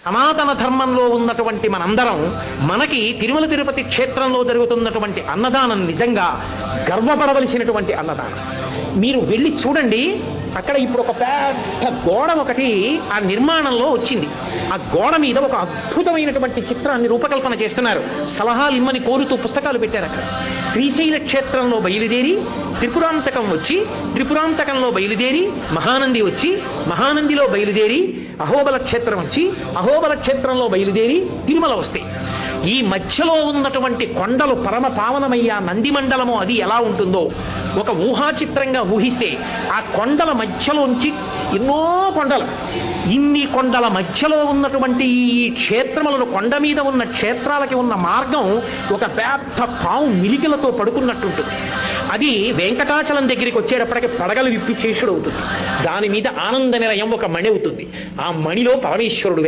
సనాతన ధర్మంలో ఉన్నటువంటి మనందరం మనకి తిరుమల తిరుపతి క్షేత్రంలో జరుగుతున్నటువంటి అన్నదానం నిజంగా గర్వపడవలసినటువంటి అన్నదానం. మీరు వెళ్ళి చూడండి. అక్కడ ఇప్పుడు ఒక పెద్ద గోడ ఒకటి ఆ నిర్మాణంలో వచ్చింది. ఆ గోడ మీద ఒక అద్భుతమైనటువంటి చిత్రాన్ని రూపకల్పన చేస్తున్నారు. సలహాలు ఇమ్మని కోరుతూ పుస్తకాలు పెట్టారు అక్కడ. శ్రీశైల క్షేత్రంలో బయలుదేరి త్రిపురాంతకం వచ్చి, త్రిపురాంతకంలో బయలుదేరి మహానంది వచ్చి, మహానందిలో బయలుదేరి అహోబల క్షేత్రం వచ్చి, అహోబల క్షేత్రంలో బయలుదేరి తిరుమల వస్తాయి. ఈ మధ్యలో ఉన్నటువంటి కొండలు పరమ పావనమయ్యా నంది మండలము అది ఎలా ఉంటుందో ఒక ఊహాచిత్రంగా ఊహిస్తే, ఆ కొండల మధ్యలోంచి ఎన్నో కొండలు, ఇన్ని కొండల మధ్యలో ఉన్నటువంటి ఈ క్షేత్రములను, కొండ మీద ఉన్న క్షేత్రాలకి ఉన్న మార్గం ఒక పెద్ద పావు మిలికలతో పడుకున్నట్టుంటుంది. అది వెంకటాచలం దగ్గరికి వచ్చేటప్పటికి పడగలు విప్పి శేషుడు అవుతుంది. దాని మీద ఆనంద నిలయం ఒక మణి అవుతుంది. ఆ మణిలో పరమేశ్వరుడు